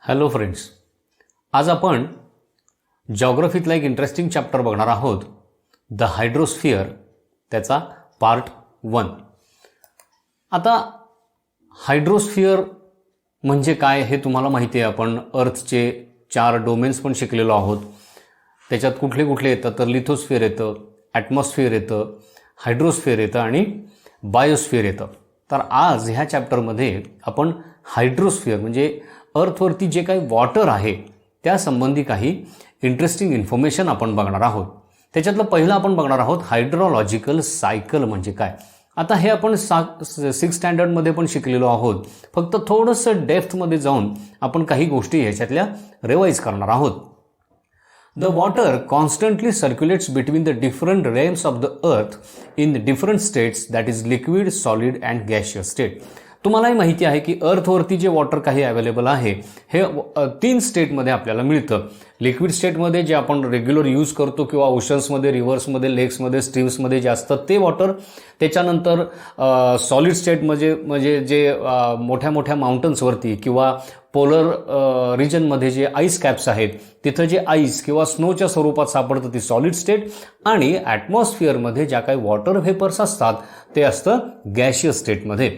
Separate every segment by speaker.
Speaker 1: Hello friends, आज आपण जॉग्रफीतला एक इंटरेस्टिंग चॅप्टर बघणार आहोत, द हायड्रोस्फिअर, त्याचा पार्ट 1. आता हायड्रोस्फिअर म्हणजे काय हे तुम्हाला माहिती आहे. आपण अर्थचे 4 डोमेन्स पण शिकलेलो आहोत. त्याच्यात कुठले कुठले येतं तर लिथोस्फिअर येतं, ॲटमॉस्फिअर येतं, हायड्रोस्फिअर येतं आणि बायोस्फिअर येतं. तर आज ह्या चॅप्टरमध्ये आपण हायड्रोस्फिअर म्हणजे अर्थवरती जे काही वॉटर आहे त्यासंबंधी काही इंटरेस्टिंग इन्फॉर्मेशन आपण बघणार आहोत. त्याच्यातलं पहिलं आपण बघणार आहोत हायड्रोलॉजिकल सायकल म्हणजे काय. आता हे आपण 6th स्टँडर्डमध्ये पण शिकलेलो आहोत. फक्त थोडंसं डेप्थमध्ये जाऊन आपण काही गोष्टी ह्याच्यातल्या रिवाइज करणार आहोत. The water constantly circulates between the different realms of the earth in different states, that is liquid, solid and gaseous state. तुम्हालाही माहिती आहे की अर्थवरती जे वॉटर काही अवेलेबल आहे हे 3 स्टेटमध्ये आपल्याला मिळतं. लिक्विड स्टेटमध्ये जे आपण रेग्युलर यूज करतो किंवा ओशन्समध्ये, रिव्हर्समध्ये, लेक्समध्ये, स्ट्रीम्समध्ये जे असतं ते वॉटर. त्याच्यानंतर सॉलिड स्टेटमध्ये म्हणजे जे मोठ्या मोठ्या माउंटन्सवरती किंवा पोलर रिजनमध्ये जे आईस कॅप्स आहेत तिथं जे आईस किंवा स्नोच्या स्वरूपात सापडतं ती सॉलिड स्टेट. आणि ॲटमॉस्फिअरमध्ये ज्या काही वॉटर व्हेपर्स असतात ते असतं गॅशियस स्टेटमध्ये.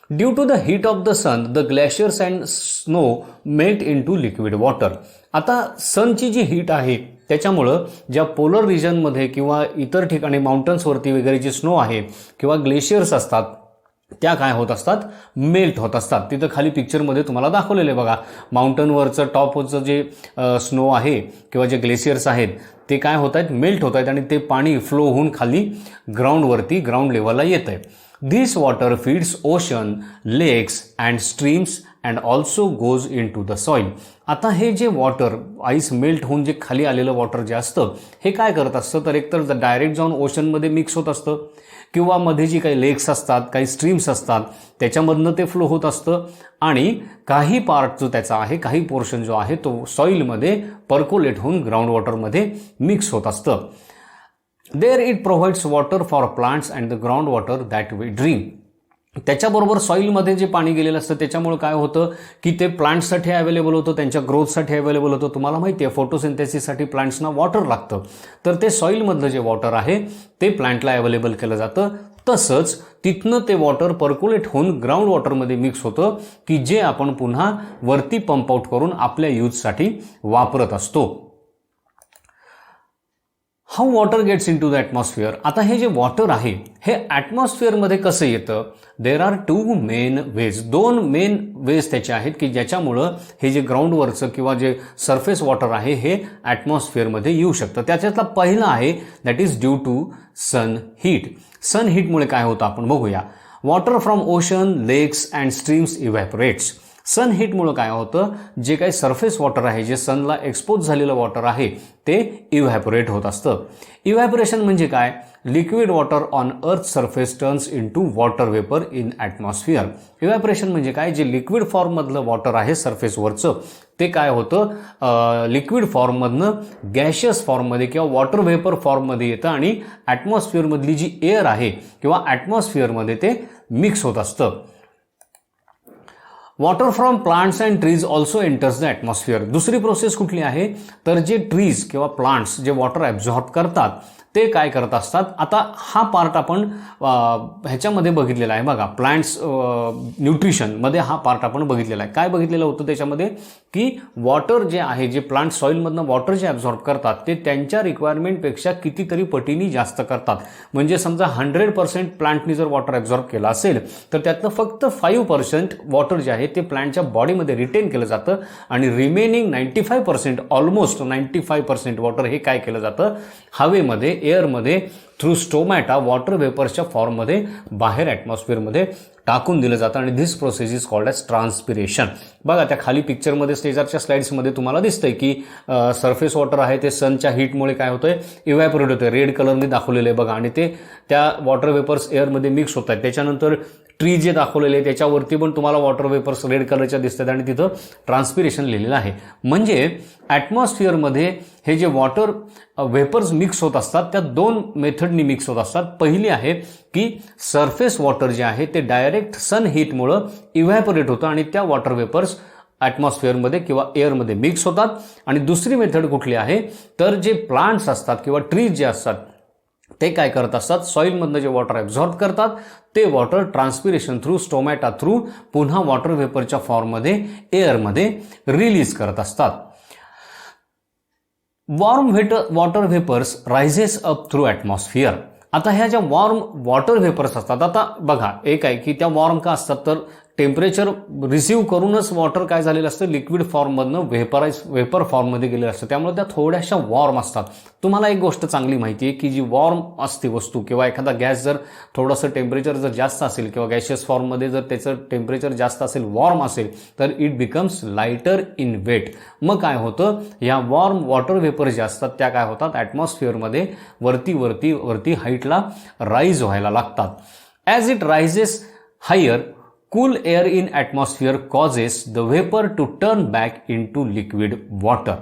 Speaker 1: Due to the heat of the sun the glaciers and snow melt in to liquid water. आता सनची जी हीट आहे त्याच्यामुळं ज्या पोलर रिजनमध्ये किंवा इतर ठिकाणी माउंटन्सवरती वगैरे जे स्नो आहे किंवा ग्लेशियर्स असतात त्या काय होत असतात, मेल्ट होत असतात. तिथं खाली पिक्चरमध्ये तुम्हाला दाखवलेलं आहे बघा, माउंटनवरचं टॉपवरचं जे स्नो आहे किंवा जे ग्लेशियर्स आहेत ते काय होत आहेत, मेल्ट होत आहेत आणि ते पाणी फ्लो होऊन खाली ग्राउंड लेवलला येत आहे. This water feeds ocean, lakes and streams and also goes into the soil. आता हे जे वॉटर आईस मेल्ट होऊन जे खाली आलेलं वॉटर जे असतं हे काय करत असतं तर एकतर डायरेक्ट जाऊन ओशनमध्ये मिक्स होत असतं किंवा मध्ये जी काही लेक्स असतात, काही स्ट्रीम्स असतात त्याच्यामधनं ते फ्लो होत असतं आणि काही पार्ट जो त्याचा आहे, काही पोर्शन जो आहे तो सॉईलमध्ये पर्कोलेट होऊन ग्राउंड वॉटरमध्ये मिक्स होत असतं. There it provides water for plants and the groundwater that we drink. त्याच्याबरोबर सॉईलमध्ये जे पाणी गेलेलं असतं त्याच्यामुळे काय होतं की ते प्लांट्ससाठी अवेलेबल होतं, त्यांच्या ग्रोथसाठी अवेलेबल होतं. तुम्हाला माहिती आहे फोटोसिंथेसिससाठी प्लांट्सना वॉटर लागतं, तर ते सॉईलमधलं जे वॉटर आहे ते प्लांटला अवेलेबल केलं जातं. तसंच तिथनं ते वॉटर पर्क्युलेट होऊन ग्राउंड वॉटरमध्ये मिक्स होतं की जे आपण पुन्हा वरती पंप आउट करून आपल्या यूजसाठी वापरत असतो. How water gets in to the atmosphere. आता हे जे वॉटर आहे हे ॲटमॉस्फिअरमध्ये कसं येतं, there are 2 main ways. 2 main ways त्याचे आहेत की ज्याच्यामुळं हे जे ग्राउंडवरचं किंवा जे सरफेस वॉटर आहे हे ॲटमॉस्फिअरमध्ये येऊ शकतं. त्याच्यातला पहिला आहे that is due to sun heat. Sun हीटमुळे काय होतं आपण बघूया. Water from ocean, lakes and streams evaporates. Sun हीटमुळं काय होतं, जे काही सरफेस वॉटर आहे, जे सनला एक्सपोज झालेलं वॉटर आहे ते इव्हॅपोरेट होत असतं. इव्हॅपोरेशन म्हणजे काय, liquid water on earth surface turns in to water vapour in atmosphere. Evaporation म्हणजे काय, जे लिक्विड फॉर्ममधलं वॉटर आहे सरफेसवरचं ते काय होतं, लिक्विड फॉर्ममधनं गॅशियस फॉर्ममध्ये किंवा वॉटर वेपर फॉर्ममध्ये येतं आणि ॲटमॉस्फिअरमधली जी एअर आहे किंवा ॲटमॉस्फिअरमध्ये ते मिक्स होत असतं. Water from plants and trees also enters the atmosphere. दुसरी प्रोसेस कुठली आहे तर जे ट्रीज किंवा प्लांट्स जे वॉटर ॲब्झॉर्ब करतात ते काय करत असतात. आता हा पार्ट आपण ह्याच्यामध्ये बघितलेला आहे बघा, प्लांट्स न्यूट्रिशनमध्ये हा पार्ट आपण बघितलेला आहे. काय बघितलेलं होतं त्याच्यामध्ये की वॉटर जे आहे, जे प्लांट सॉईलमधनं वॉटर जे ॲब्झॉर्ब करतात ते त्यांच्या रिक्वायरमेंटपेक्षा कितीतरी पटीने जास्त करतात. म्हणजे समजा 100% प्लांटनी जर वॉटर ॲब्झॉर्ब केलं असेल तर त्यातलं फक्त 5% वॉटर जे आहे ते प्लांटच्या बॉडीमध्ये रिटेन केलं जातं आणि रिमेनिंग 95% ऑलमोस्ट 95% वॉटर हे काय केलं जातं, हवेमध्ये, एअरमध्ये थ्रू स्टोमॅटा वॉटर वेपर्सच्या फॉर्ममध्ये बाहेर ॲटमॉस्फिअरमध्ये टाकून दिलं जातं आणि this process is called as transpiration. बघा त्या खाली पिक्चरमध्ये स्टेजरच्या स्लाइड्समध्ये तुम्हाला दिसतंय की सरफेस वॉटर आहे ते सनच्या हीटमुळे काय होतंय, इव्हॅपोरेट होतंय. रेड कलरने दाखवलेलं आहे बघा आणि ते त्या वॉटर वेपर्स एअरमध्ये मिक्स होत आहेत. त्याच्यानंतर ट्री जे दाखवलेले आहे त्याच्यावरती पण तुम्हाला वॉटर वेपर्स रेड कलरच्या दिसतात आणि तिथं ट्रान्सपिरेशन लिहिलेलं आहे. म्हणजे ॲटमॉस्फिअरमध्ये हे जे वॉटर वेपर्स मिक्स होत असतात त्या 2 मेथडनी मिक्स होत असतात. पहिली आहे की सरफेस वॉटर जे आहे ते डायरेक्ट सन हीटमुळं इव्हॅपोरेट होतं आणि त्या वॉटर वेपर्स ॲटमॉस्फिअरमध्ये किंवा एअरमध्ये मिक्स होतात. आणि दुसरी मेथड कुठली आहे तर जे प्लांट्स असतात किंवा ट्रीज जे असतात ते काय करत असतात, सॉईलमधनं जे वॉटर ॲब्झॉर्ब करतात ते water transpiration through stomata through पुन्हा वॉटर व्हेपरच्या फॉर्ममध्ये एअरमध्ये रिलीज करत असतात. Warm water vapours rises up through atmosphere. आता ह्या ज्या वॉर्म वॉटर व्हेपर्स असतात, आता बघा एक आहे की त्या वॉर्म का असतात तर टेम्परेचर रिसीव्ह करूनच वॉटर काय झालेलं असतं, लिक्विड फॉर्ममधनं वेपर फॉर्ममध्ये गेलेलं असतं, त्यामुळे त्या थोड्याशा वॉर्म असतात. तुम्हाला एक गोष्ट चांगली माहिती आहे की जी वॉर्म असते वस्तू किंवा एखादा गॅस जर थोडंसं टेम्परेचर जर जास्त असेल किंवा गॅशियस फॉर्ममध्ये जर त्याचं टेम्परेचर जास्त असेल, वॉर्म असेल, तर it becomes lighter in weight. मग काय होतं, या वॉर्म वॉटर व्हेपर जे असतात त्या काय होतात, ॲटमॉस्फिअरमध्ये वरती हाईटला राईज व्हायला लागतात. As it rises higher, cool air in atmosphere causes the vapor to turn back into liquid water,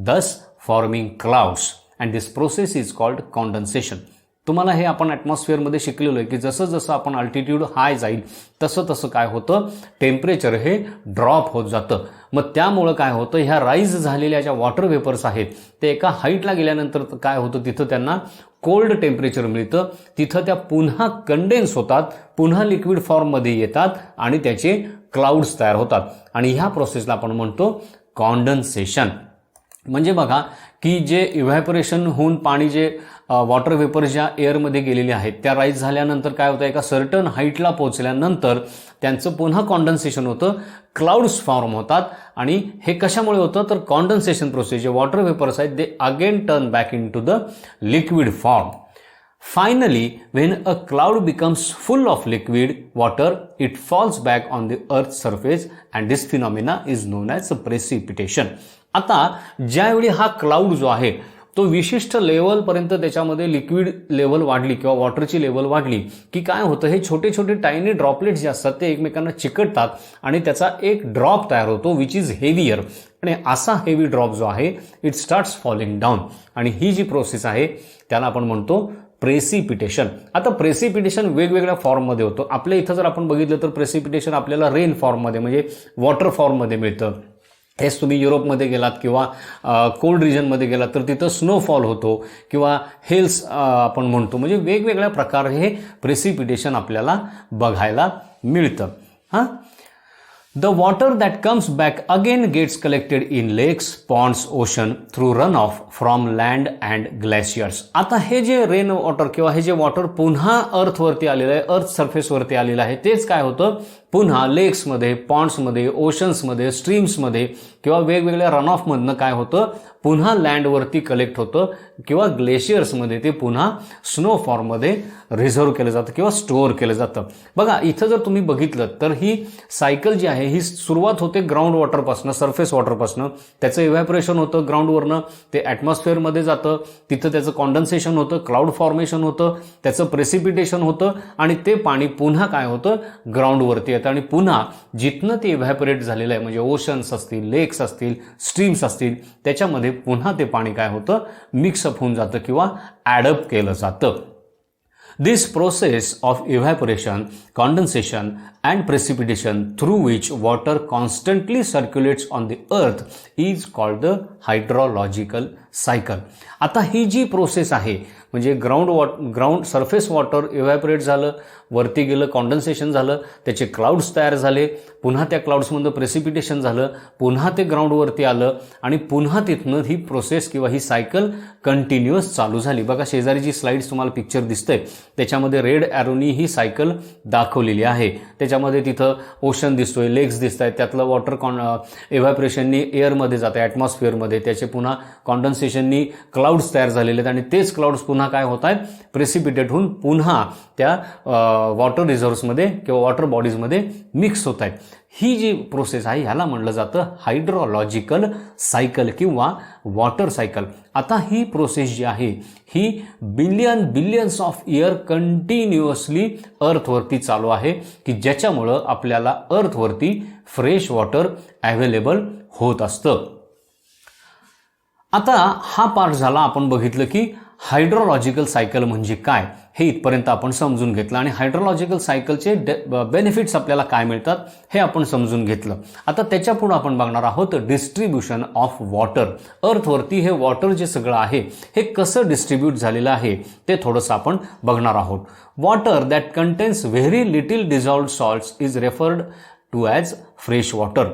Speaker 1: thus forming clouds, and this process is called condensation. तुम्हाला हे आपण ॲटमॉस्फिअरमध्ये शिकलेलो आहे की जसं जसं आपण अल्टिट्यूड हाय जाईल तसं तसं काय होतं, टेम्परेचर हे ड्रॉप होत जातं. मग त्यामुळं काय होतं, ह्या राईज झालेल्या ज्या वॉटर व्हेपर्स आहेत ते एका हाईटला गेल्यानंतर काय होतं, तिथं त्यांना कोल्ड टेम्परेचर मिळतं, तिथं त्या पुन्हा कंडेन्स होतात, पुन्हा लिक्विड फॉर्ममध्ये येतात आणि त्याचे क्लाउड्स तयार होतात. आणि ह्या प्रोसेसला आपण म्हणतो कॉन्डन्सेशन. म्हणजे बघा की जे इव्हॅपोरेशन होऊन पाणी जे वॉटर व्हेपर ज्या एअरमध्ये गेलेले आहेत त्या राईज झाल्यानंतर काय होतं, एका सर्टन हाईटला पोहोचल्यानंतर त्यांचं पुन्हा कॉन्डन्सेशन होतं, क्लाउड्स फॉर्म होतात. आणि हे कशामुळे होतं तर कॉन्डन्सेशन प्रोसेस, जे वॉटर व्हेपर्स आहेत ते again turn back in to the liquid form. Finally, when a cloud becomes full of liquid water, it falls back on the earth's surface and this phenomena is known as precipitation. आता ज्यावेळी हा cloud जो आहे तो विशिष्ट लेवलपर्यंत त्याच्यामध्ये liquid level वाढली किंवा वॉटरची लेवल वाढली की काय होतं, हे छोटे छोटे टायनी ड्रॉपलेट्स जे असतात ते एकमेकांना चिकटतात आणि त्याचा एक ड्रॉप तयार होतो विच इज हेवियर. आणि असा हेवी ड्रॉप जो आहे इट स्टार्ट्स फॉलिंग डाऊन. आणि ही जी प्रोसेस आहे त्याला आपण म्हणतो प्रेसिपिटेशन. आता प्रेसिपिटेशन वेगवेगळ्या फॉर्ममध्ये होतं. आपल्या इथं जर आपण बघितलं तर प्रेसिपिटेशन आपल्याला रेन फॉर्ममध्ये म्हणजे वॉटर फॉर्ममध्ये मिळतं. हेच तुम्ही युरोपमध्ये गेलात किंवा कोल्ड रिजनमध्ये गेलात तर तिथं स्नोफॉल होतो किंवा हेल्स आपण म्हणतो. म्हणजे वेगवेगळ्या प्रकारे हे प्रेसिपिटेशन आपल्याला बघायला मिळतं. हां, the water that comes back again gets collected in lakes, ponds, ocean through runoff from land and glaciers. आता हे जे रेन वॉटर किंवा हे जे वॉटर पुन्हा अर्थवरती आलेलं आहे, अर्थ सरफेसवरती आलेलं आहे, तेच काय होतं पुन्हा लेक्समध्ये, पॉन्ड्समध्ये, ओशन्समध्ये, स्ट्रीम्समध्ये किंवा वेगवेगळ्या रनऑफमधनं काय होतं पुन्हा लँडवरती कलेक्ट होतं किंवा ग्लेशियर्समध्ये ते पुन्हा स्नो फॉर्ममध्ये रिझर्व केलं जातं किंवा स्टोअर केलं जातं. बघा इथं जर तुम्ही बघितलं तर ही सायकल जी आहे ही सुरुवात होते ग्राउंड वॉटरपासनं, सरफेस वॉटरपासनं, त्याचं इव्हॅपोरेशन होतं ग्राउंडवरनं, ते ॲटमॉस्फिअरमध्ये जातं, तिथं त्याचं कॉन्डन्सेशन होतं, क्लाउड फॉर्मेशन होतं, त्याचं प्रेसिपिटेशन होतं आणि ते पाणी पुन्हा काय होतं ग्राउंडवरती येतं आणि पुन्हा जिथनं ते इव्हॅपोरेट झालेलं आहे म्हणजे ओशन्स असतील, लेक्स असतील, स्ट्रीम्स असतील, त्याच्यामध्ये पुन्हा ते पाणी काय होतं मिक्सअप होऊन जातं किंवा ॲडअप केलं जातं. This process of evaporation, condensation and precipitation through which water constantly circulates on the earth is called the hydrological cycle. आता ही जी प्रोसेस आहे म्हणजे ग्राउंड सरफेस वॉटर इव्हॅपोरेट झालं, वरती गेलं, कॉन्डन्सेशन झालं, त्याचे क्लाउड्स तयार झाले, पुन्हा त्या क्लाउड्समधनं प्रेसिपिटेशन झालं, पुन्हा ते ग्राउंडवरती आलं आणि पुन्हा तिथनं ही प्रोसेस किंवा ही सायकल कंटिन्युअस चालू झाली. बघा शेजारी जी स्लाइड्स तुम्हाला पिक्चर दिसतंय त्याच्यामध्ये रेड ॲरोनी ही सायकल दाखवलेली आहे. त्याच्यामध्ये तिथं ओशन दिसतोय, लेक्स दिसत आहेत, त्यातलं वॉटर इव्हॅपोरेशननी एअरमध्ये जातं ॲटमॉस्फिअरमध्ये, त्याचे पुन्हा कॉन्डन्सेशननी क्लाउड्स तयार झालेले आहेत आणि तेच क्लाउड्स पुन्हा काय होत आहेत प्रेसिपिटेट होऊन पुन्हा त्या वॉटर रिझर्व्समध्ये किंवा वॉटर बॉडीजमध्ये मिक्स होत आहेत. ही जी प्रोसेस आहे ह्याला म्हणलं जातं हायड्रोलॉजिकल सायकल किंवा वॉटर सायकल. आता ही प्रोसेस जी आहे ही बिलियन्स ऑफ इयर कंटिन्युअसली अर्थवरती चालू आहे की ज्याच्यामुळं आपल्याला अर्थवरती फ्रेश वॉटर अवेलेबल होत असतं. आता हा पार्ट झाला, आपण बघितलं की हायड्रोलॉजिकल सायकल म्हणजे काय हे इथपर्यंत आपण समजून घेतलं आणि हायड्रोलॉजिकल सायकलचे बेनिफिट्स आपल्याला काय मिळतात हे आपण समजून घेतलं. आता त्याच्या पुढे आपण बघणार आहोत डिस्ट्रीब्युशन ऑफ वॉटर. अर्थवरती हे वॉटर जे सगळं आहे हे कसं डिस्ट्रीब्यूट झालेलं आहे ते थोडंसं आपण बघणार आहोत. Water that contains very little dissolved salts is referred to as fresh water.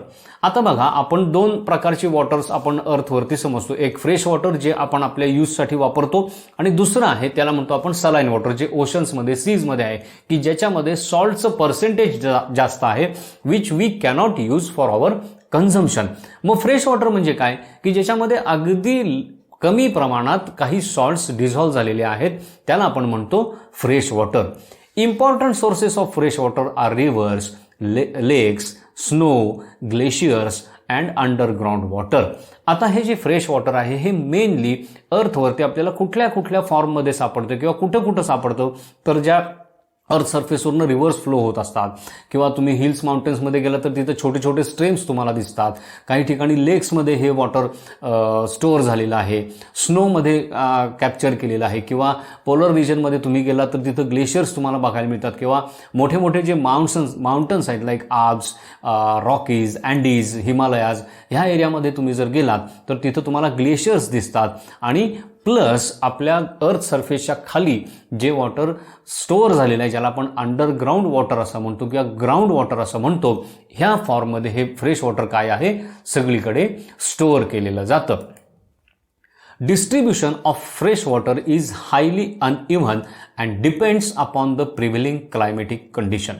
Speaker 1: आता बघा, आपण दोन प्रकारचे वॉटर्स आपण अर्थवरती समजतो. एक फ्रेश वॉटर जे आपण आपल्या यूजसाठी वापरतो आणि दुसरं आहे त्याला म्हणतो आपण सलाईन वॉटर, जे ओशन्समध्ये सीजमध्ये आहे की ज्याच्यामध्ये सॉल्टचं पर्सेंटेज जास्त आहे, which we cannot use for our consumption. मग फ्रेश वॉटर म्हणजे काय की ज्याच्यामध्ये अगदी कमी प्रमाणात काही सॉल्ट्स डिझॉल्व्ह झालेले आहेत, त्याला आपण म्हणतो fresh water. Important sources of fresh water are rivers, lakes, snow, glaciers and underground water. आता हे जे फ्रेश वॉटर आहे हे मेनली अर्थवरती आपल्याला कुठल्या कुठल्या फॉर्ममध्ये सापडतं किंवा कुठं कुठं सापडतं, तर ज्या अर्थ सरफेसवरनं रिव्हर्स फ्लो होत असतात किंवा तुम्ही हिल्स माउंटेन्समध्ये गेला तर तिथं छोटे छोटे स्ट्रीम्स तुम्हाला दिसतात. काही ठिकाणी लेक्समध्ये हे वॉटर स्टोअर झालेलं आहे, स्नोमध्ये कॅप्चर केलेलं आहे किंवा पोलर रिजनमध्ये तुम्ही गेला तर तिथं ग्लेशियर्स तुम्हाला बघायला मिळतात किंवा मोठे मोठे जे माउंटन्स आहेत like Alps, Rockies, Andes, Himalayas, ह्या एरियामध्ये तुम्ही जर गेलात तर तिथं तुम्हाला ग्लेशियर्स दिसतात. आणि प्लस आपल्या अर्थ सरफेसच्या खाली जे वॉटर स्टोअर झालेलं आहे, ज्याला आपण अंडरग्राउंड वॉटर असं म्हणतो किंवा ग्राउंड वॉटर असं म्हणतो, ह्या फॉर्ममध्ये हे फ्रेश वॉटर काय आहे सगळीकडे स्टोअर केलेलं जातं. Distribution of fresh water is highly uneven and depends upon the prevailing climatic condition.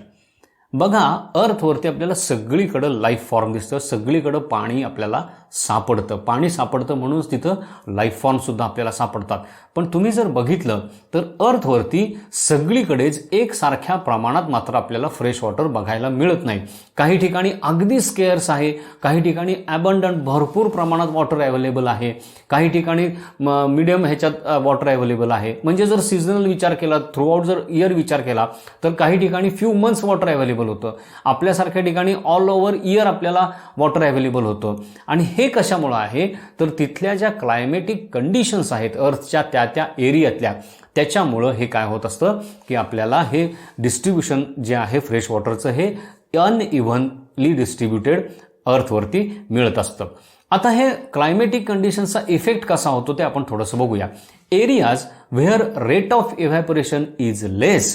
Speaker 1: बघा, अर्थवरती आपल्याला सगळीकडं लाईफ फॉर्म दिसतं, सगळीकडं पाणी आपल्याला सापडतं. पाणी सापडतं म्हणूनच तिथं लाईफ फॉर्मसुद्धा आपल्याला सापडतात. पण तुम्ही जर बघितलं तर अर्थवरती सगळीकडेच एकसारख्या प्रमाणात मात्र आपल्याला फ्रेश वॉटर बघायला मिळत नाही. काही ठिकाणी अगदी स्केअर्स आहे, काही ठिकाणी ॲबंडंट भरपूर प्रमाणात वॉटर अवेलेबल आहे, काही ठिकाणी मिडियम ह्याच्यात वॉटर अवेलेबल आहे. म्हणजे जर सीझनल विचार केला, थ्रूआउट जर इयर विचार केला तर काही ठिकाणी फ्यू मंथ्स वॉटर अवेलेबल होतं, आपल्यासारख्या ठिकाणी ऑल ओव्हर इयर आपल्याला वॉटर अवेलेबल होतं. आणि हे कशामुळं आहे तर तिथल्या ज्या क्लायमेटिक कंडिशन्स आहेत अर्थच्या त्या एरियातल्या, त्याच्यामुळं हे काय होत असतं की आपल्याला हे डिस्ट्रीब्युशन जे आहे फ्रेश वॉटरचं हे अनइव्हनली डिस्ट्रीब्युटेड अर्थवरती मिळत असतं. आता हे क्लायमेटिक कंडिशनचा इफेक्ट कसा होतो ते आपण थोडंसं बघूया. Areas where rate of evaporation is less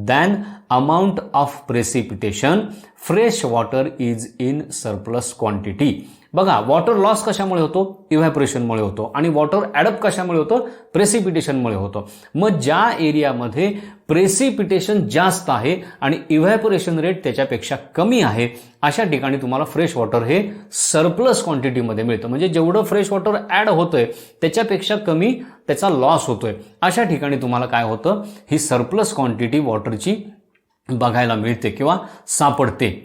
Speaker 1: than amount of precipitation, fresh water is in surplus quantity. बघा, वॉटर लॉस कशामुळे होतो? इव्हॅपोरेशनमुळे होतो. आणि वॉटर ॲडप कशामुळे होतं? प्रेसिपिटेशनमुळे होतं. मग ज्या एरियामध्ये प्रेसिपिटेशन जास्त आहे आणि इव्हॅपोरेशन रेट त्याच्यापेक्षा कमी आहे, अशा ठिकाणी तुम्हाला फ्रेश वॉटर हे सरप्लस क्वांटिटीमध्ये मिळतं. म्हणजे जेवढं फ्रेश वॉटर ॲड होतंय त्याच्यापेक्षा कमी त्याचा लॉस होतोय. अशा ठिकाणी तुम्हाला काय होतं? ही सरप्लस क्वांटिटी वॉटरची बघायला मिळते किंवा सापडते.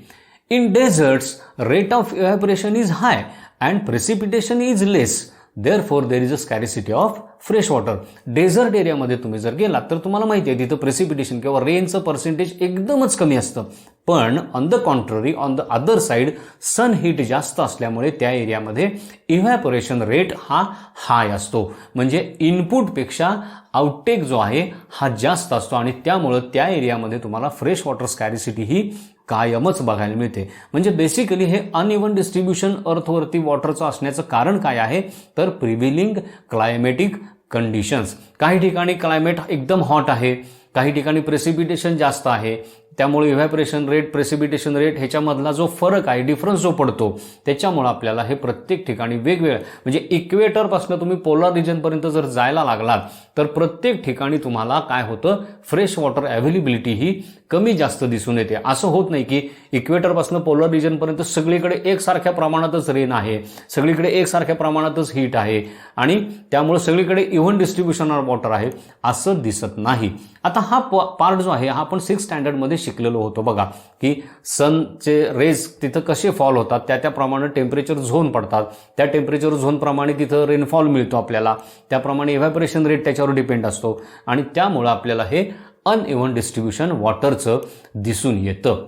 Speaker 1: In deserts, rate of evaporation is high and precipitation is less. Therefore, there is a scarcity of fresh water. Desert एरियामध्ये तुम्ही जर गेलात तर तुम्हाला माहिती आहे तिथं प्रेसिपिटेशन किंवा रेनचं पर्सेंटेज एकदमच कमी असतं. पण on the contrary, on the other side sun heat जास्त असल्यामुळे त्या एरियामध्ये इव्हॅपोरेशन रेट हा हाय असतो. म्हणजे इनपुटपेक्षा आउटटेक जो आहे हा जास्त असतो आणि त्यामुळं त्या एरियामध्ये तुम्हाला फ्रेश वॉटर स्कॅरिसिटी ही कायमच बघायला मिळते. म्हणजे बेसिकली हे अनइव्हन डिस्ट्रीब्युशन अर्थवरती वॉटरचं असण्याचं कारण काय आहे तर प्रिव्हेलिंग क्लायमेटिक कंडिशन्स. काही ठिकाणी क्लायमेट एकदम हॉट आहे, काही ठिकाणी प्रेसिपिटेशन जास्त आहे, त्यामुळे इव्हॅपोरेशन रेट, प्रेसिपिटेशन रेट ह्याच्यामधला जो फरक आहे, डिफरन्स जो पडतो, त्याच्यामुळे आपल्याला हे प्रत्येक ठिकाणी वेगवेगळं, म्हणजे इक्वेटरपासून तुम्ही पोलर रिजनपर्यंत जर जायला लागलात तर प्रत्येक ठिकाणी तुम्हाला काय होतं? फ्रेश वॉटर अवेलेबिलिटी ही कमी जास्त दिसून येते. असं होत नाही की इक्वेटरपासून पोलर रिजनपर्यंत सगळीकडे एकसारख्या प्रमाणातच रेन आहे, सगळीकडे एकसारख्या प्रमाणातच हीट आहे आणि त्यामुळे सगळीकडे इव्हन डिस्ट्रीब्युशन ऑफ वॉटर आहे असं दिसत नाही. आता हा पार्ट जो आहे हा आपण 6th स्टँडर्डमध्ये शिकलेलो होतो बघा, की सनचे रेज तिथं कसे फॉल होतात, त्याप्रमाणे टेम्परेचर झोन पडतात, त्या टेम्परेचर झोनप्रमाणे तिथं रेनफॉल मिळतो आपल्याला, त्याप्रमाणे इव्हॅपोरेशन रेट त्याच्यावर डिपेंड असतो आणि त्यामुळं आपल्याला हे अनइव्हन डिस्ट्रीब्युशन वॉटरचं दिसून येतं.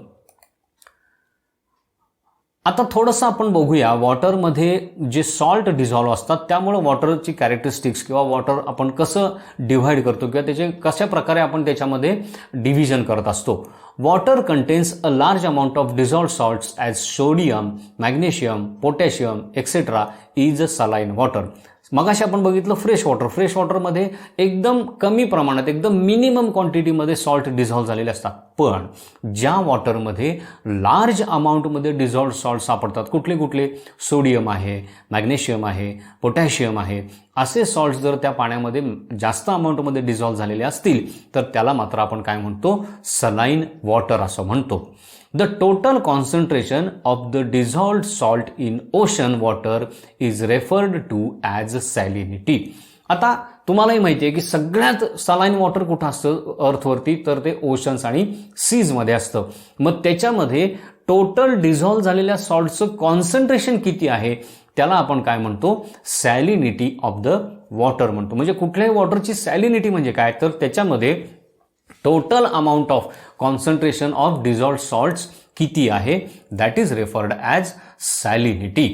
Speaker 1: आता थोडंसं आपण बघूया वॉटरमध्ये जे सॉल्ट डिझॉल्व्ह असतात त्यामुळे वॉटरची कॅरेक्टरिस्टिक्स किंवा वॉटर आपण कसं डिव्हाइड करतो किंवा त्याचे कशा प्रकारे आपण त्याच्यामध्ये डिव्हिजन करत असतो. Water contains a large amount of dissolved salts as sodium, magnesium, potassium etcetera is a saline water. मगाशी आपण बघितलं फ्रेश वॉटर. फ्रेश वॉटरमध्ये एकदम कमी प्रमाणात, एकदम मिनिमम क्वांटिटीमध्ये सॉल्ट डिझॉल्व्ह झालेले असतात. पण ज्या वॉटरमध्ये लार्ज अमाऊंटमध्ये डिझॉल्व्ड सॉल्ट सापडतात, कुठले कुठले, सोडियम आहे, मॅग्नेशियम आहे, पोटॅशियम आहे, असे सॉल्ट जर त्या पाण्यामध्ये जास्त अमाऊंटमध्ये डिझॉल्व्ह झालेले असतील तर त्याला मात्र आपण काय म्हणतो, सलाइन वॉटर असं म्हणतो. The total concentration of the dissolved salt in ocean water is referred to as salinity. आता तुम्हालाही माहिती आहे की सगळ्यात सलाइन वॉटर कुठं असतं अर्थवरती, तर ते ओशन्स आणि सीजमध्ये असतं. मग त्याच्यामध्ये टोटल डिझॉल्व्ह झालेल्या सॉल्टचं कॉन्सन्ट्रेशन किती आहे त्याला आपण काय म्हणतो, सॅलिनिटी ऑफ द वॉटर म्हणतो. म्हणजे कुठल्याही वॉटरची सॅलिनिटी म्हणजे काय, तर त्याच्यामध्ये total amount of concentration of dissolved salts किती आहे, that is referred as salinity.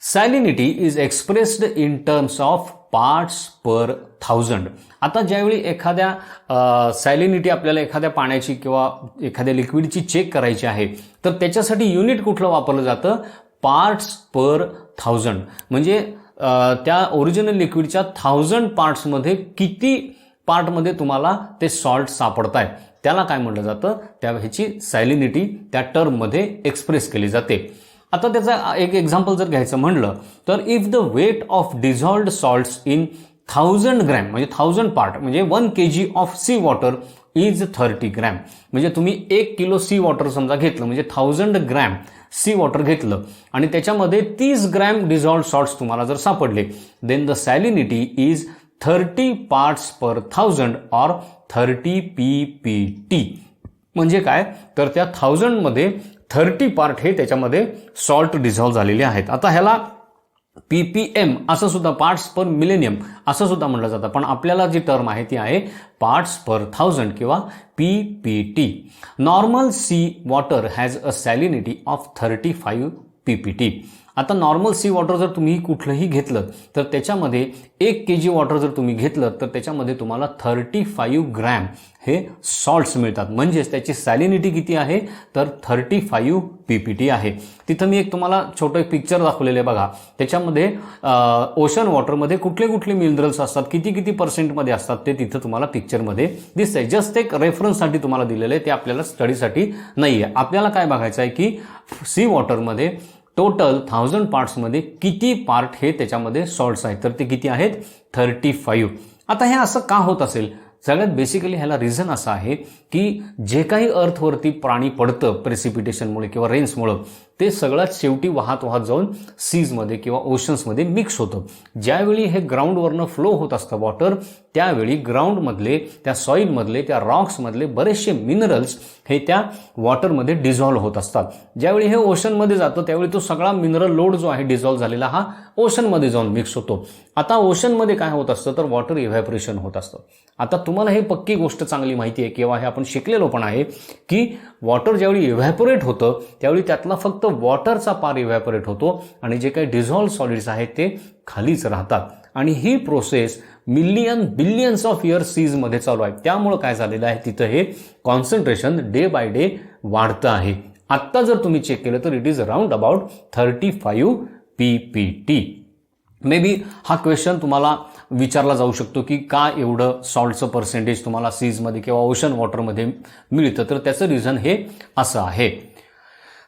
Speaker 1: Salinity is expressed in terms of parts per thousand. आता ज्यावेळी एखाद्या सॅलिनिटी आपल्याला एखाद्या पाण्याची किंवा एखाद्या लिक्विडची चेक करायची आहे तर त्याच्यासाठी युनिट कुठलं वापरलं जातं, पार्ट्स पर थाउजंड. म्हणजे त्या ओरिजिनल लिक्विडच्या 1000 पार्ट्समध्ये किती पार्टमध्ये तुम्हाला ते सॉल्ट सापडत आहे त्याला काय म्हटलं जातं, त्या ह्याची सॅलिनिटी त्या टर्ममध्ये एक्सप्रेस केली जाते. आता त्याचा एक एक्झाम्पल जर घ्यायचं म्हणलं तर if the weight of dissolved salts in 1000 gram म्हणजे 1000 पार्ट म्हणजे 1 kg of sea water is 30 gram. म्हणजे तुम्ही 1 किलो सी वॉटर समजा घेतलं म्हणजे 1000 ग्रॅम सी वॉटर घेतलं आणि त्याच्यामध्ये 30 ग्रॅम डिझॉल्व्ड सॉल्ट्स तुम्हाला जर सापडले, देन द सॅलिनिटी इज 30 पार्ट्स पर 1000 और 30 PPT. म्हणजे काय, तर त्या 1000 मध्ये 30 पार्ट हे त्याच्यामध्ये सॉल्ट डिझॉल्व्ह झालेले आहेत. आता ह्याला PPM असं सुद्धा, पार्ट्स पर मिलेनियम असं सुद्धा म्हटलं जातं, पण आपल्याला जी टर्म आहे ती आहे पार्ट्स पर 1000 किंवा PPT. Normal sea water has a salinity of 35 PPT. आता नॉर्मल सी वॉटर जर तुम्ही कुठलंही घेतलं तर त्याच्यामध्ये 1 kg वॉटर जर तुम्ही घेतलं तर त्याच्यामध्ये तुम्हाला 35 ग्रॅम हे सॉल्ट्स मिळतात. म्हणजेच त्याची सॅलिनिटी किती आहे, तर 35 PPT आहे. तिथं मी एक तुम्हाला छोटं एक पिक्चर दाखवलेलं आहे बघा. त्याच्यामध्ये ओशन वॉटरमध्ये कुठले कुठले मिनरल्स असतात, किती किती पर्सेंटमध्ये असतात ते तिथं तुम्हाला पिक्चरमध्ये दिसतंय. जस्ट एक रेफरन्ससाठी तुम्हाला दिलेलं आहे, ते आपल्याला स्टडीसाठी नाही आहे. आपल्याला काय बघायचं आहे की सी वॉटरमध्ये टोटल 1000 पार्ट्समध्ये किती पार्ट हे त्याच्यामध्ये सॉल्ट्स आहेत, तर ते किती आहेत, 35. आता हे असं का होत असेल, सगळ्यात बेसिकली ह्याला रिझन असं आहे की जे काही अर्थवरती पाणी पडतं प्रेसिपिटेशनमुळे किंवा रेन्समुळे ते सगळ्यात शेवटी वाहत वाहत जाऊन सीजमध्ये किंवा ओशन्समध्ये मिक्स होतं. ज्यावेळी हे ग्राउंडवरनं फ्लो होत असतं वॉटर, त्यावेळी ग्राउंडमधले, त्या सॉईलमधले, त्या रॉक्समधले बरेचसे मिनरल्स हे त्या वॉटरमध्ये डिझॉल्व्ह होत असतात. ज्यावेळी हे ओशनमध्ये जातं त्यावेळी तो सगळा मिनरल लोड जो आहे डिझॉल्व्ह झालेला हा ओशनमध्ये जाऊन मिक्स होतो. आता ओशनमध्ये काय होत असतं, तर वॉटर इव्हॅपोरेशन होत असतं. आता तुम्हाला हे पक्की गोष्ट चांगली माहिती आहे किंवा हे आपण शिकलेलो पण आहे की वॉटर ज्यावेळी इव्हॅपोरेट होतं त्यावेळी त्यातला फक्त वॉटरचा पार इव्हॅपोरेट होतो आणि जे काही डिझॉल्व्ह सॉलिड्स आहेत ते खालीच राहतात. आणि ही प्रोसेस बिलियन्स ऑफ इयर सीजमध्ये चालू आहे. त्यामुळं काय झालेलं आहे, तिथं हे कॉन्सन्ट्रेशन डे बाय डे वाढतं आहे. आत्ता जर तुम्ही चेक केलं तर it is around about 35 PPT. May be हा क्वेश्चन तुम्हाला विचारला जाऊ शकतो की का एवढं सॉल्टचं पर्सेंटेज तुम्हाला सीजमध्ये किंवा ओशन वॉटरमध्ये मिळतं, तर त्याचं रिझन हे असं आहे.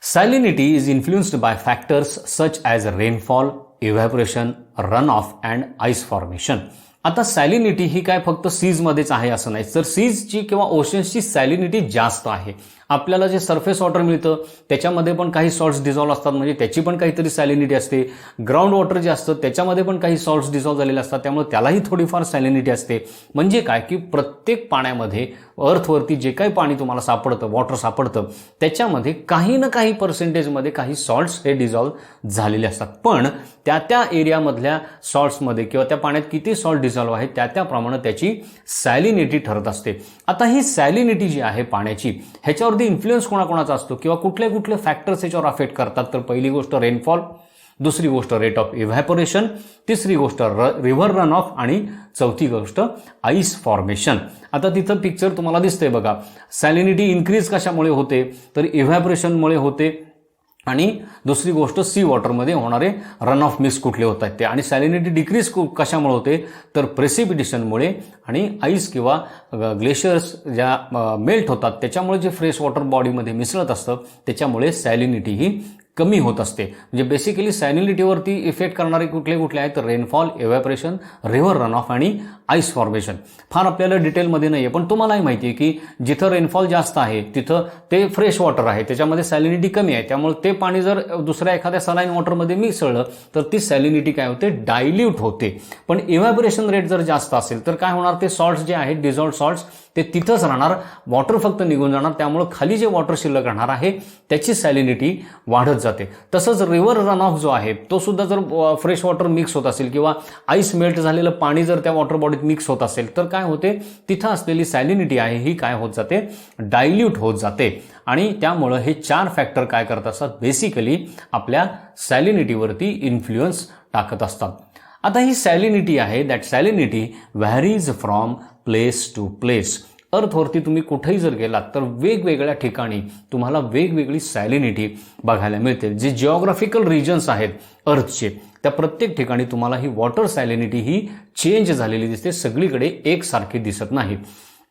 Speaker 1: Salinity is influenced by factors such as rainfall, evaporation, run off and ice formation. आता सॅलिनिटी ही काय फक्त सीजमध्येच आहे असं नाही, तर सीजची किंवा ओशन्सची सॅलिनिटी जास्त आहे. आपल्याला जे सरफेस वॉटर मिळतं त्याच्यामध्ये पण काही सॉल्ट्स डिझॉल्व्ह असतात, म्हणजे त्याची पण काहीतरी सॅलिनिटी असते. ग्राउंड वॉटर जे असतं त्याच्यामध्ये पण काही सॉल्ट्स डिझॉल्व्ह झालेले असतात, त्यामुळे त्यालाही थोडीफार सॅलिनिटी असते. म्हणजे काय की प्रत्येक पाण्यामध्ये, अर्थवरती जे काही पाणी तुम्हाला सापडतं, वॉटर सापडतं, त्याच्यामध्ये काही ना काही पर्सेंटेजमध्ये काही सॉल्ट्स हे डिझॉल्व्ह झालेले असतात. पण त्या एरियामधल्या सॉल्ट्समध्ये किंवा त्या पाण्यात किती सॉल्ट डिझॉल्व्ह आहे त्याप्रमाणे त्याची सॅलिनिटी ठरत असते. आता ही सॅलिनिटी जी आहे पाण्याची, ह्याच्यावरती याच्यामध्ये इन्फ्लुएन्स कोणाकोणाचा असतो किंवा कुठले कुठले फॅक्टर्स याच्यावर अफेक्ट करतात, तर पहिली गोष्ट रेनफॉल, दुसरी गोष्ट रेट ऑफ इव्हॅपोरेशन, तिसरी गोष्ट रिव्हर रन ऑफ आणि चौथी गोष्ट आईस फॉर्मेशन. आता तिथं पिक्चर तुम्हाला दिसतंय बघा. सॅलिनिटी इन्क्रीज कशामुळे होते, तर इव्हॅपोरेशनमुळे होते आणि दुसरी गोष्ट सी वॉटरमध्ये होणारे रन ऑफ मिक्स कुठले होत आहेत ते. आणि सॅलिनिटी डिक्रीज कशामुळे होते, तर प्रेसिपिटेशनमुळे आणि आईस किंवा ग्लेशियर्स ज्या मेल्ट होतात त्याच्यामुळे जे फ्रेश वॉटर बॉडीमध्ये मिसळत असतं त्याच्यामुळे सॅलिनिटी ही कमी होत असते. म्हणजे बेसिकली सॅलिनिटीवरती इफेक्ट करणारे कुठले कुठले आहेत, तर rainfall, evaporation, river run of आणि आईस फॉर्मेशन. फार आपल्याला डिटेलमध्ये नाही आहे, पण तुम्हालाही माहिती आहे की जिथं रेनफॉल जास्त आहे तिथं ते फ्रेश वॉटर आहे, त्याच्यामध्ये सॅलिनिटी कमी आहे. त्यामुळे ते पाणी जर दुसऱ्या एखाद्या सलाईन वॉटरमध्ये मिसळलं तर ती सॅलिनिटी काय होते, डायल्यूट होते. पण इव्हॅपोरेशन रेट जर जास्त असेल तर काय होणार, ते सॉल्ट्स जे आहेत, डिझॉल्व्ड सॉल्ट्स, ते तिथंच राहणार, वॉटर फक्त निघून जाणार. त्यामुळे खाली जे वॉटर शिल्लक राहणार आहे त्याची सॅलिनिटी वाढत जाते. तसंच रिव्हर रन ऑफ जो आहे तो सुद्धा जर फ्रेश वॉटर मिक्स होत असेल किंवा आईस मेल्ट झालेलं पाणी जर त्या वॉटर बॉडीत मिक्स होत असेल तर काय होते, तिथं असलेली सॅलिनिटी आहे ही काय होत जाते, डायल्यूट होत जाते. आणि त्यामुळं हे 4 फॅक्टर काय करत असतात, बेसिकली आपल्या सॅलिनिटीवरती इन्फ्लुएन्स टाकत असतात. आता ही सॅलिनिटी आहे, that salinity varies from place to place. अर्थवरती तुम्ही कुठेही जर गेलात तर वेगवेगळ्या ठिकाणी तुम्हाला वेगवेगळी सॅलिनिटी बघायला मिळते. जे जिओग्राफिकल रिजन्स आहेत अर्थचे त्या प्रत्येक ठिकाणी तुम्हाला ही वॉटर सॅलिनिटी ही चेंज झालेली दिसते, सगळीकडे एकसारखी दिसत नाही.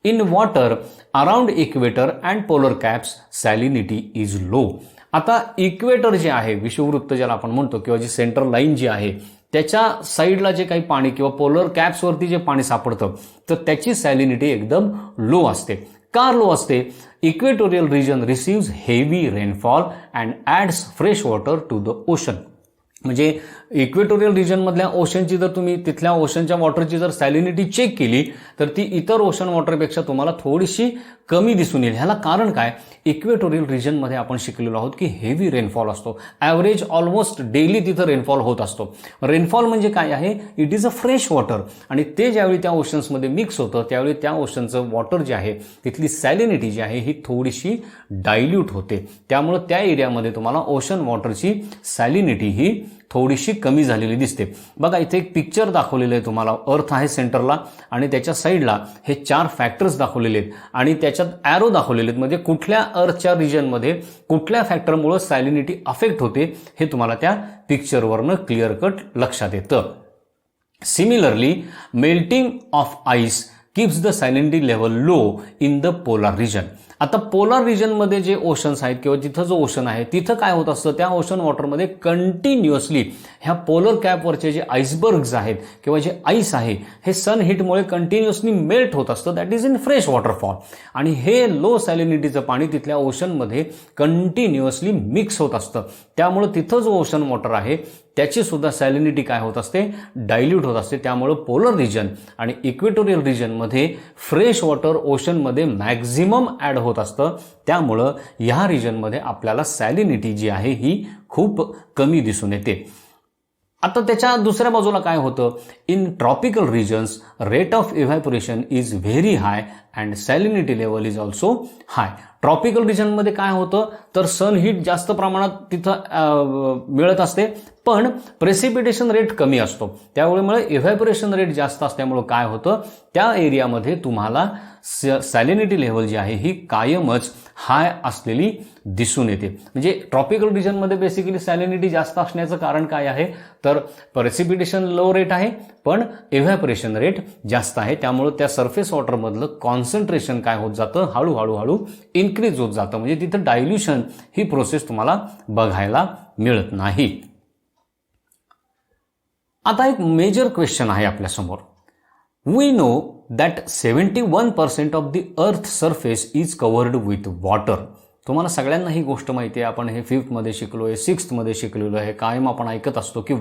Speaker 1: In water around equator and polar caps salinity is low. आता इक्वेटर जे आहे, विषुववृत्त ज्याला आपण म्हणतो, किंवा जी सेंट्रल लाईन जी आहे त्याच्या साईडला जे काही पाणी किंवा पोलर कॅप्सवरती जे पाणी सापडतं तर त्याची सॅलिनिटी एकदम लो असते. का लो असते, equatorial region receives heavy rainfall and adds fresh water to the ocean. म्हणजे इक्वेटोरियल रिजनमधल्या ओशनची जर तुम्ही तिथल्या ओशनच्या वॉटरची जर सॅलिनिटी चेक केली तर ती इतर ओशन वॉटरपेक्षा तुम्हाला थोडीशी कमी दिसून येईल. ह्याला कारण काय, इक्वेटोरियल रिजनमध्ये आपण शिकलेलो आहोत की हेवी रेनफॉल असतो, ॲव्हरेज ऑलमोस्ट डेली तिथं रेनफॉल होत असतो. रेनफॉल म्हणजे काय आहे, it is a fresh water, आणि ते ज्यावेळी त्या ओशन्समध्ये मिक्स होतं त्यावेळी त्या ओशनचं वॉटर जे आहे तिथली सॅलिनिटी जी आहे ही थोडीशी डायल्यूट होते. त्यामुळं त्या एरियामध्ये तुम्हाला ओशन वॉटरची सॅलिनिटी ही थोडीशी कमी झालेली दिसते. बघा इथे एक पिक्चर दाखवलेलं आहे तुम्हाला, अर्थ आहे सेंटरला आणि त्याच्या साईडला हे 4 फॅक्टर्स दाखवलेले आहेत आणि त्याच्यात ॲरो दाखवलेले आहेत. म्हणजे कुठल्या अर्थच्या रिजनमध्ये कुठल्या फॅक्टरमुळे सॅलिनिटी अफेक्ट होते हे तुम्हाला त्या पिक्चरवरनं क्लिअर कट लक्षात येतं. Similarly melting of ice keeps the salinity level low in the polar region. आता पोलार रिजनमध्ये जे ओशन्स आहेत किंवा जिथं जो ओशन आहे तिथं काय होत असतं, त्या ओशन वॉटरमध्ये कंटिन्युअसली ह्या पोलर कॅपवरचे जे आईसबर्ग्स आहेत किंवा जे आईस आहे हे सन हिटमुळे कंटिन्युअसली मेल्ट होत असतं, that is in fresh waterfall. आणि हे लो सॅलिनिटीचं पाणी तिथल्या ओशनमध्ये कंटिन्युअसली मिक्स होत असतं. त्यामुळं तिथं जो ओशन वॉटर आहे त्याची सुद्धा सॅलिनिटी काय होत असते, डायल्यूट होत असते. त्यामुळं पोलर रिजन आणि इक्वेटोरियल रिजनमध्ये फ्रेश वॉटर ओशनमध्ये मॅक्झिमम ॲड होत असतं. त्यामुळं ह्या रिजनमध्ये आपल्याला सॅलिनिटी जी आहे ही खूप कमी दिसून येते. आता त्याच्या दुसऱ्या बाजूला काय होतं, in tropical regions rate of evaporation is very high and salinity level is also high. Tropical रिजनमध्ये काय होतं, तर सन हीट जास्त प्रमाणात तिथं मिळत असते पण प्रेसिपिटेशन रेट कमी असतो. त्यामुळे इव्हॅपोरेशन रेट जास्त असल्यामुळे काय होतं, त्या एरियामध्ये तुम्हाला सॅलिनिटी लेवल जी आहे ही कायमच हाय असलेली दिसून येते. म्हणजे ट्रॉपिकल रिजनमध्ये बेसिकली सॅलिनिटी जास्त असण्याचं कारण काय आहे, तर प्रेसिपिटेशन लो रेट आहे पण इव्हॅपोरेशन रेट जास्त आहे. त्यामुळे त्या सरफेस वॉटरमधलं कॉन्सन्ट्रेशन काय होत जातं, हळूहळू इन्क्रीज होत जातं. म्हणजे तिथं डायल्युशन ही प्रोसेस तुम्हाला बघायला मिळत नाही. आता एक मेजर क्वेश्चन आहे आपल्यासमोर. We know that 71% of the earth surface is covered with water. तुम्हाला सगळ्यांना ही गोष्ट माहिती आहे, आपण हे 5th मध्ये शिकलोय, 6th मध्ये शिकलेलो आहे. कायम आपण ऐकत असतो की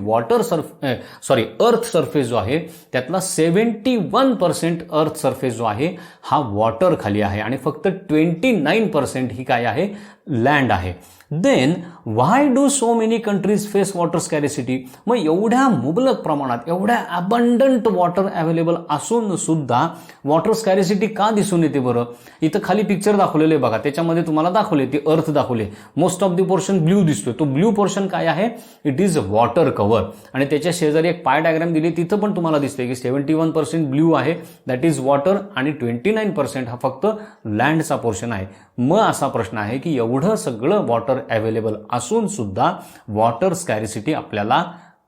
Speaker 1: अर्थ सरफेस जो आहे त्यातला 71% अर्थ सरफेस जो आहे हा वॉटर खाली आहे आणि फक्त 29% ही काय आहे, लँड आहे. Then why do so many countries face water scarcity? मग एवढ्या मुबलक प्रमाणात, एवढ्या अबंडंट वॉटर अवेलेबल असून सुद्धा वॉटर स्कॅरिसिटी का दिसून येते बरं? इथं खाली पिक्चर दाखवलेले बघा, त्याच्यामध्ये तुम्हाला दाखवले, ती अर्थ दाखवले, most of the portion blue दिसतोय. तो ब्ल्यू पोर्शन काय आहे? It is water cover. आणि त्याच्या शेजारी एक पाय डायग्राम दिली, तिथं पण तुम्हाला दिसते की 71% ब्ल्यू आहे, दॅट इज वॉटर, आणि 29% हा फक्त लँडचा पोर्शन आहे. मग असा प्रश्न आहे की एवढं सगळं वॉटर अवेलेबल असून सुद्धा वॉटर स्कॅरिसिटी आपल्याला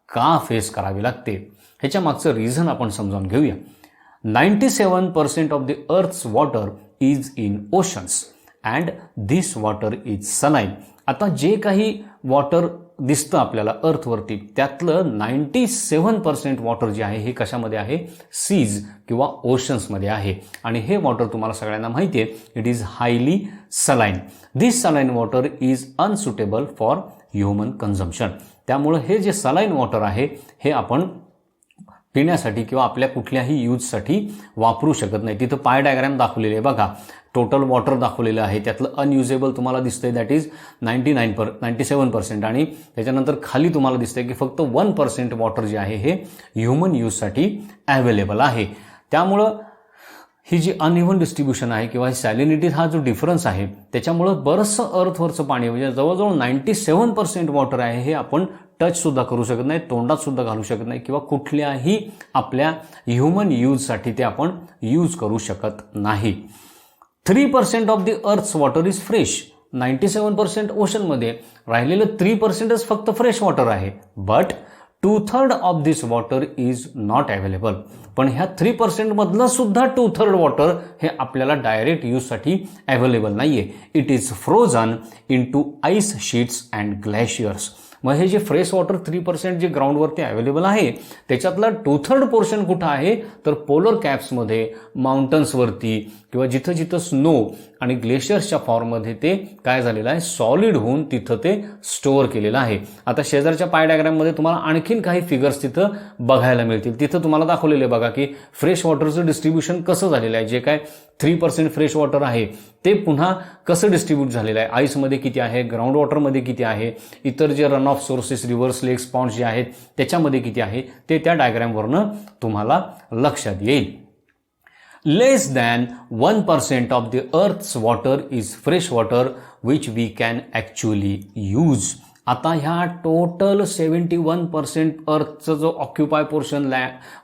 Speaker 1: का फेस करावी लागते? ह्याच्या मागचं रिझन आपण समजावून घेऊया. 97% of the earth's water is in oceans and this water is saline. आता जे काही वॉटर दिसतं आपल्याला अर्थवरती, त्यातलं 97% वॉटर जे आहे हे कशामध्ये आहे? सीज किंवा ओशन्समध्ये आहे. आणि हे वॉटर तुम्हाला सगळ्यांना माहिती आहे, it is highly saline. This saline water is unsuitable for human consumption. त्यामुळं हे जे सलाईन वॉटर आहे हे आपण पिण्यासाठी किंवा आपल्या कुठल्याही यूजसाठी वापरू शकत नाही. तिथं पाय डायग्राम दाखवलेले आहे बघा, टोटल वॉटर दाखवलेलं आहे, त्यातलं अनयुजेबल तुम्हाला दिसतंय दॅट इज 97%. आणि त्याच्यानंतर खाली तुम्हाला दिसतंय की फक्त 1% वॉटर जे आहे हे ह्युमन यूजसाठी अवेलेबल आहे. त्यामुळं ही जी अनइव्हन डिस्ट्रीब्युशन आहे किंवा सॅलिनिटी हा जो डिफरन्स आहे, त्याच्यामुळं बरंचसं अर्थवरचं पाणी म्हणजे जवळजवळ 97% वॉटर आहे हे आपण टचसुद्धा करू शकत नाही, तोंडात सुद्धा घालू शकत नाही, किंवा कुठल्याही आपल्या ह्युमन यूजसाठी ते आपण यूज करू शकत नाही. 3% of the earth's water is fresh. 97% ओशनमध्ये राहिलेलं 3%च फक्त फ्रेश वॉटर आहे. But 2/3 of this water is not available. पण ह्या 3% मधलं सुद्धा 2/3 वॉटर हे आपल्याला डायरेक्ट यूजसाठी अवेलेबल नाहीये. It is frozen in two ice sheets and glaciers. मग हे जे फ्रेश वॉटर 3% जे ग्राउंडवरती अवेलेबल आहे, त्याच्यातला 2/3 पोर्शन कुठं आहे? तर पोलर कॅप्समध्ये, माउंटन्सवरती, किंवा जिथं जिथं स्नो आणि ग्लेशियर्सच्या फॉर्ममध्ये ते काय झालेलं आहे? सॉलिड होऊन तिथं ते स्टोअर केलेलं आहे. आता शेजारच्या पाय डायग्राममध्ये तुम्हाला आणखीन काही फिगर्स तिथं बघायला मिळतील. तिथं तुम्हाला दाखवलेले बघा की फ्रेश वॉटरचं डिस्ट्रीब्युशन कसं झालेलं आहे. जे काय 3% फ्रेश वॉटर आहे ते पुन्हा कसं डिस्ट्रीब्यूट झालेलं आहे, आईसमध्ये किती आहे, ग्राउंड वॉटरमध्ये किती आहे, इतर जे रन ऑफ सोर्सेस, रिव्हर्स, लेक्स, पॉन्ड्स जे आहेत त्याच्यामध्ये किती आहे, ते त्या डायग्रामवरनं तुम्हाला लक्षात येईल. Less than 1% of the earth's water is fresh water which we can actually use. आता ह्या टोटल 71% अर्थचा जो ऑक्युपाय पोर्शन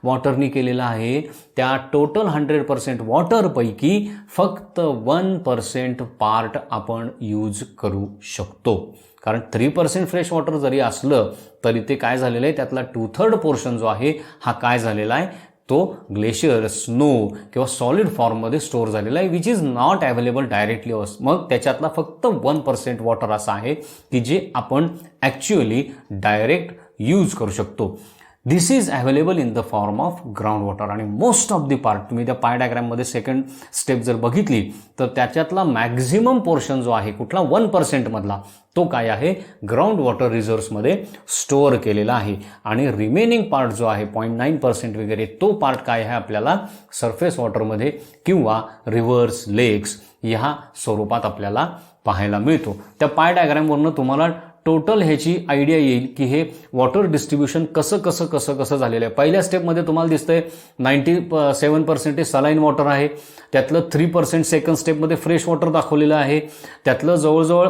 Speaker 1: वॉटरनी केलेला आहे, त्या टोटल 100% वॉटरपैकी फक्त 1% पार्ट आपण यूज करू शकतो. कारण 3% फ्रेश वॉटर जरी असलं तरी ते काय झालेलं आहे, त्यातला 2/3 पोर्शन जो आहे हा काय झालेला आहे, तो ग्लेशियर, स्नो किंवा सॉलिड फॉर्ममध्ये स्टोअर झालेला आहे, which is not available directly. मग त्याच्यातला फक्त 1% वॉटर असा आहे की जे आपण ॲक्च्युअली डायरेक्ट यूज करू शकतो. This is available in the form of ground water. आणि मोस्ट ऑफ द पार्ट तुम्ही त्या पाय डायग्राममध्ये सेकंड स्टेप जर बघितली तर त्याच्यातला मॅक्झिमम पोर्शन जो आहे कुठला 1% मधला, तो काय आहे, ग्राउंड वॉटर रिझर्व्समध्ये स्टोअर केलेला आहे. आणि रिमेनिंग पार्ट जो आहे 0.9% वगैरे, तो पार्ट काय आहे आपल्याला सरफेस वॉटरमध्ये किंवा रिव्हर्स, लेक्स ह्या स्वरूपात आपल्याला पाहायला मिळतो. त्या पाय डायग्रामवरनं तुम्हाला टोटल ह्याची आयडिया येईल की हे वॉटर डिस्ट्रीब्युशन कसं झालेलं आहे. पहिल्या स्टेपमध्ये तुम्हाला दिसतंय 97% सलाईन वॉटर आहे, त्यातलं 3% सेकंड स्टेपमध्ये फ्रेश वॉटर दाखवलेलं आहे, त्यातलं जवळजवळ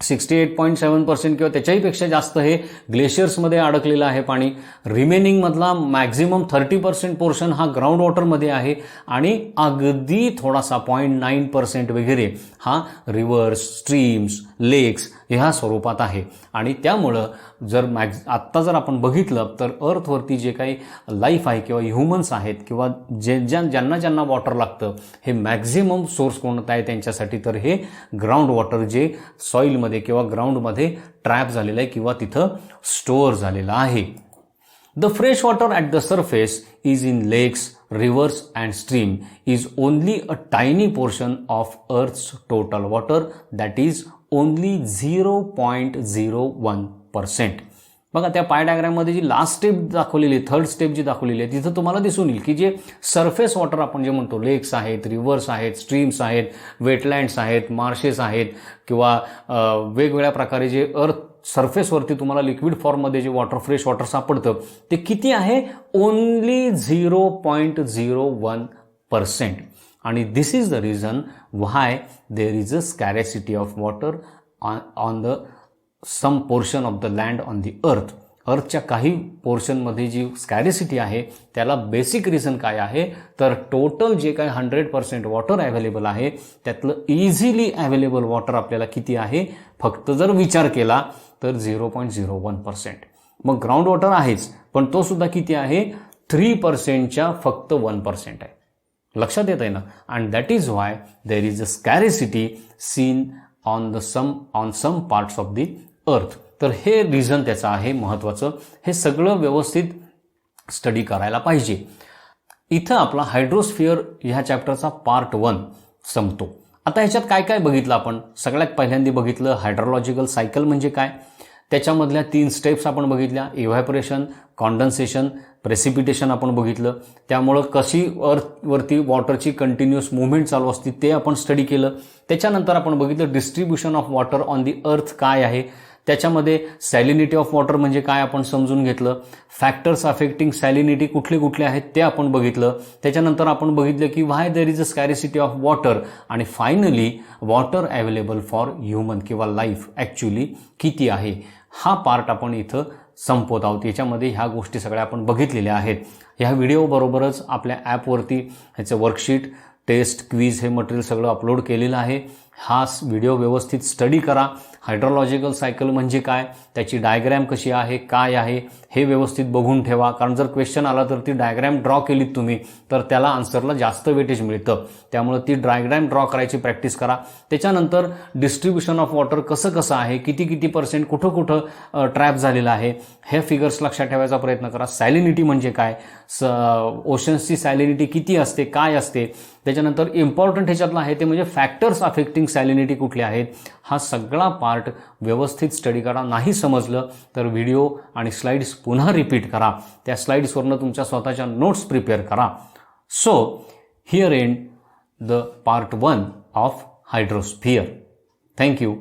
Speaker 1: 68.7% किंवा त्याच्याही पेक्षा जास्त हे ग्लेशियर्समध्ये अडकलेलं आहे पाणी. रिमेनिंगमधला मॅक्झिमम 30% पोर्शन हा ग्राउंड वॉटरमध्ये आहे आणि अगदी थोडासा 0.9% वगैरे हा रिव्हर्स, स्ट्रीम्स, लेक्स ह्या स्वरूपात आहे. आणि त्यामुळं जर आत्ता जर आपण बघितलं तर अर्थवरती जे काही लाईफ आहे किंवा ह्युमन्स आहेत किंवा ज्यांना वॉटर लागतं, हे मॅक्झिमम सोर्स कोणता आहे त्यांच्यासाठी, तर हे ग्राउंड वॉटर जे सॉईलमध्ये किंवा ग्राउंडमध्ये ट्रॅप झालेलं आहे किंवा तिथं स्टोअर झालेलं आहे. The fresh water at the surface is in लेक्स, rivers and stream is only a tiny portion of Earth's total water, that is only 0.01%. बघा त्या पाय डायग्राममध्ये जी लास्ट स्टेप दाखवलेली आहे, थर्ड स्टेप जी दाखवलेली आहे, तिथं तुम्हाला दिसून येईल की जे सरफेस वॉटर आपण जे म्हणतो, लेक्स आहेत, रिव्हर्स आहेत, स्ट्रीम्स आहेत, वेटलँड्स आहेत, मार्शेस आहेत, किंवा वेगवेगळ्या प्रकारे जे अर्थ सरफेसवरती तुम्हाला लिक्विड फॉर्ममध्ये जे वॉटर, फ्रेश वॉटर सापडतं, ते किती आहे? ओन्ली 0.01%. आणि this is the reason why there is a scarcity of water on the some portion of the land on the earth. अर्थच्या काही पोर्शनमध्ये जी स्कॅरेसिटी आहे त्याला बेसिक रिझन काय आहे, तर टोटल जे काय 100% वॉटर अवेलेबल आहे त्यातलं इझिली अवेलेबल वॉटर आपल्याला किती आहे? फक्त जर विचार केला तर 0.01%. मग ग्राउंड वॉटर आहेच, पण तो सुद्धा किती आहे? 3%च्या फक्त 1% आहे. लक्षात येत आहे ना? And that is why there is a scarcity seen on some parts of the earth. तर हे रिझन त्याचं आहे महत्त्वाचं. हे सगळं व्यवस्थित स्टडी करायला पाहिजे. इथं आपला हायड्रोस्फिअर ह्या चॅप्टरचा पार्ट 1 संपतो. आता ह्याच्यात काय काय बघितलं आपण? सगळ्यात पहिल्यांदा बघितलं हायड्रोलॉजिकल सायकल म्हणजे काय, त्याच्यामधल्या 3 स्टेप्स आपण बघितल्या. इव्हॅपोरेशन, कॉन्डन्सेशन, प्रेसिपिटेशन आपण बघितलं. त्यामुळं कशी अर्थवरती वॉटरची कंटिन्युअस मुवमेंट चालू असते ते आपण स्टडी केलं. त्याच्यानंतर आपण बघितलं distribution of water on the अर्थ काय आहे. त्याच्यामध्ये सॅलिनिटी ऑफ वॉटर म्हणजे काय आपण समजून घेतलं. फॅक्टर्स अफेक्टिंग सॅलिनिटी कुठले कुठले आहेत ते आपण बघितलं. त्याच्यानंतर आपण बघितलं की why there is a scarcity of water. आणि finally water available for human किंवा लाईफ ॲक्च्युली किती आहे, हा पार्ट आपण इथं संपवत आहोत. याच्यामध्ये ह्या गोष्टी सगळ्या आपण बघितलेल्या आहेत. ह्या व्हिडिओबरोबरच आपल्या ॲपवरती ह्याचं वर्कशीट, टेस्ट, क्विज हे मटेरियल सगळं अपलोड केलेलं आहे. हा व्हिडिओ व्यवस्थित स्टडी करा. हायड्रोलॉजिकल सायकल म्हणजे काय, त्याची डायग्रॅम कशी आहे, काय आहे हे व्यवस्थित बघून ठेवा. कारण जर क्वेश्चन आला तर ती डायग्रॅम ड्रॉ केलीत तुम्ही तर त्याला आन्सरला जास्त वेटेज मिळतं. त्यामुळे ती डायग्रॅम ड्रॉ करायची प्रॅक्टिस करा. त्याच्यानंतर डिस्ट्रीब्युशन ऑफ वॉटर कसं आहे, किती % कुठं ट्रॅप झालेलं आहे हे फिगर्स लक्षात ठेवायचा प्रयत्न करा. सॅलिनिटी म्हणजे काय, ओशन्सची सॅलिनिटी किती असते, काय असते. त्याच्यानंतर इम्पॉर्टंट ह्याच्यातलं आहे ते म्हणजे फॅक्टर्स अफेक्टिंग सॅलिनिटी कुठले आहेत. हा सगळा पार्ट व्यवस्थित स्टडी करा. नाही समजलं तर व्हिडिओ आणि स्लाइड्स पुन्हा रिपीट करा. त्या स्लाइड्सवरनं तुमच्या स्वतःच्या नोट्स प्रिपेअर करा. So here end the part 1 of hydrosphere. Thank you.